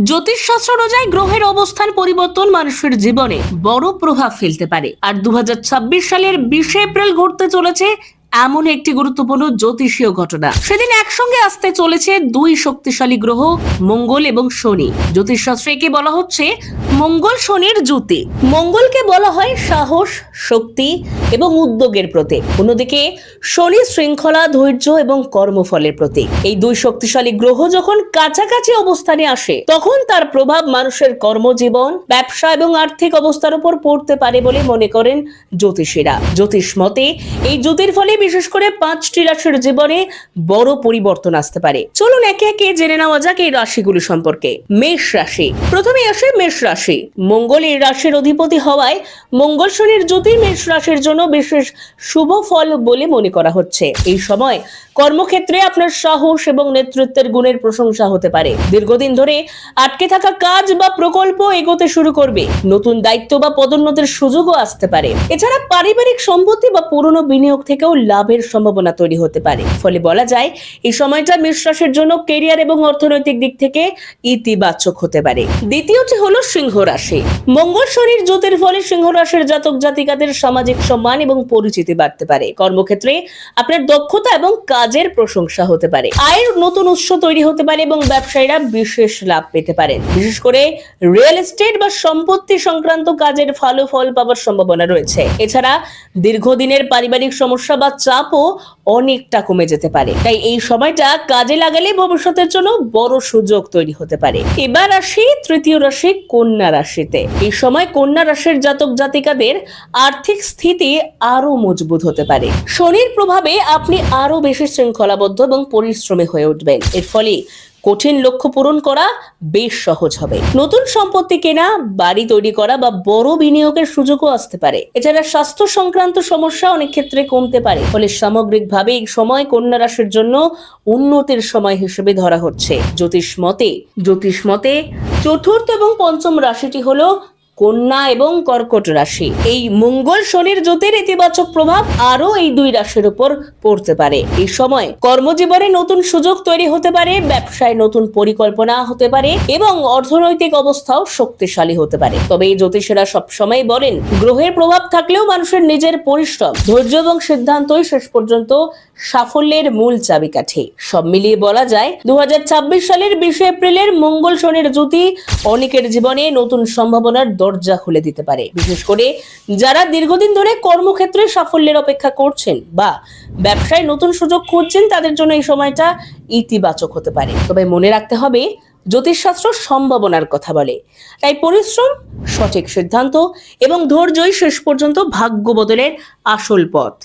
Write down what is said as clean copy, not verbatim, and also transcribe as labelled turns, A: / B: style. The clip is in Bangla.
A: জ্যোতিষশাস্ত্র অনুযায়ী গ্রহের অবস্থান পরিবর্তন মানুষের জীবনে বড় প্রভাব ফেলতে পারে। আর 2026 সালের 20 এপ্রিল ঘটতে চলেছে এমন একটি গুরুত্বপূর্ণ জ্যোতিষীয় ঘটনা। সেদিন একসঙ্গে আসতে চলেছে দুই শক্তিশালী গ্রহ মঙ্গল এবং শনি। জ্যোতিষশাস্ত্রে একে বলা হচ্ছে মঙ্গল শনির যুতি। মঙ্গলকে বলা হয় সাহস, শক্তি এবং উদ্যোগের প্রতীক। অন্যদিকে শনি শৃঙ্খলা, ধৈর্য এবং কর্মফলের প্রতীক। এই দুই শক্তিশালী গ্রহ যখন কাছাকাছি অবস্থানে আসে তখন তার প্রভাব মানুষের কর্মজীবন, ব্যবসা এবং আর্থিক অবস্থার উপর পড়তে পারে বলে মনে করেন জ্যোতিষীরা। জ্যোতিষ মতে এই জ্যোতির ফলে বিশেষ করে 5টি রাশির জীবনে বড় পরিবর্তন আসতে পারে। চলুন একে একে জেনে নেওয়া যাক এই রাশিগুলি সম্পর্কে। মেষ রাশি। প্রথমে আসে মেষ রাশি। মঙ্গল এই রাশির অধিপতি হওয়ায় মঙ্গল শনির জ্যোতি মেষ রাশির জন্য বিশেষ শুভ ফল বলে মনে করা হচ্ছে। এই সময় কর্মক্ষেত্রে আপনার সাহস এবং নেতৃত্বের গুণের প্রশংসা হতে পারে। দীর্ঘদিন ধরে আটকে থাকা কাজ বা প্রকল্প এগোতে শুরু করবে। নতুন দায়িত্ব বা পদোন্নতির সুযোগও আসতে পারে। এছাড়া পারিবারিক সম্পত্তি বা পুরনো বিনিয়োগ থেকেও লাভের সম্ভাবনা তৈরি হতে পারে। ফলে বলা যায় এই সময়টা মেষ রাশির জন্য ক্যারিয়ার এবং অর্থনৈতিক দিক থেকে ইতিবাচক হতে পারে। দ্বিতীয়টি হলো সিংহ রাশি। মঙ্গল শনির জ্যোতির ফলে সিংহ রাশির জাতক জাতিকাদের সামাজিক সম্মান এবং পরিচিতি বাড়তে পারে। কর্মক্ষেত্রে আপনার দক্ষতা এবং কাজের প্রশংসা হতে পারে। আয়ের নতুন উৎস তৈরি হতে পারে এবং ব্যবসায়ীরা বিশেষ লাভ পেতে পারেন। বিশেষ করে রিয়েল এস্টেট বা সম্পত্তি সংক্রান্ত কাজের ভালো ফল পাওয়ার সম্ভাবনা রয়েছে। এছাড়া দীর্ঘদিনের পারিবারিক সমস্যা বা চাপও অনেকটা কমে যেতে পারে। তাই এই সময়টা কাজে লাগালে ভবিষ্যতের জন্য বড় সুযোগ তৈরি হতে পারে। এবার আসি তৃতীয় রাশি কন্যা রাশিতে। এই সময় কন্যা রাশির জাতক জাতিকাদের আর্থিক স্থিতি আরো মজবুত হতে পারে। শনির প্রভাবে আপনি আরো বেশি শৃঙ্খলাবদ্ধ এবং পরিশ্রমী হয়ে উঠবেন। এর ফলে কঠিন লক্ষ্য পূরণ করা বেশ সহজ হবে। নতুন সম্পত্তি কেনা, বাড়ি তৈরি করা বা বড় বিনিয়োগের সুযোগও আসতে পারে। এছাড়া স্বাস্থ্য সংক্রান্ত সমস্যা অনেক ক্ষেত্রে কমতে পারে। ফলে সামগ্রিকভাবে এই সময় কন্যা রাশির জন্য উন্নতির সময় হিসেবে ধরা হচ্ছে। জ্যোতিষ মতে চতুর্থ এবং পঞ্চম রাশিটি হলো কন্যা এবং কর্কট রাশি। এই মঙ্গল শনির জ্যোতির ইতিবাচক প্রভাব আরো এই দুই রাশির উপর পড়তে পারে। এই সময় কর্মজীবনে নতুন সুযোগ তৈরি হতে পারে, ব্যবসায় নতুন পরিকল্পনা হতে পারে এবং অর্থনৈতিক অবস্থাও শক্তিশালী হতে পারে। তবে এই জ্যোতিষীরা সবসময় বলেন গ্রহের প্রভাব থাকলেও মানুষের নিজের পরিশ্রম, ধৈর্য এবং সিদ্ধান্তই শেষ পর্যন্ত সাফল্যের মূল চাবিকাঠি। সব মিলিয়ে বলা যায় 2026 সালের 20 এপ্রিলের মঙ্গল শনির জ্যোতি অনেকের জীবনে নতুন সম্ভাবনার দরজা খুলে দিতে পারে। বিশেষ করে যারা দীর্ঘদিন ধরে কর্মক্ষেত্রে সাফল্যের অপেক্ষা করছেন বা ব্যবসায় নতুন সুযোগ খুঁজছেন তাদের জন্য এই সময়টা ইতিবাচক হতে পারে। তবে মনে রাখতে হবে জ্যোতিষশাস্ত্র সম্ভাবনার কথা বলে। তাই পরিশ্রম, সঠিক সিদ্ধান্ত এবং ধৈর্যই শেষ পর্যন্ত ভাগ্য বদলের আসল পথ।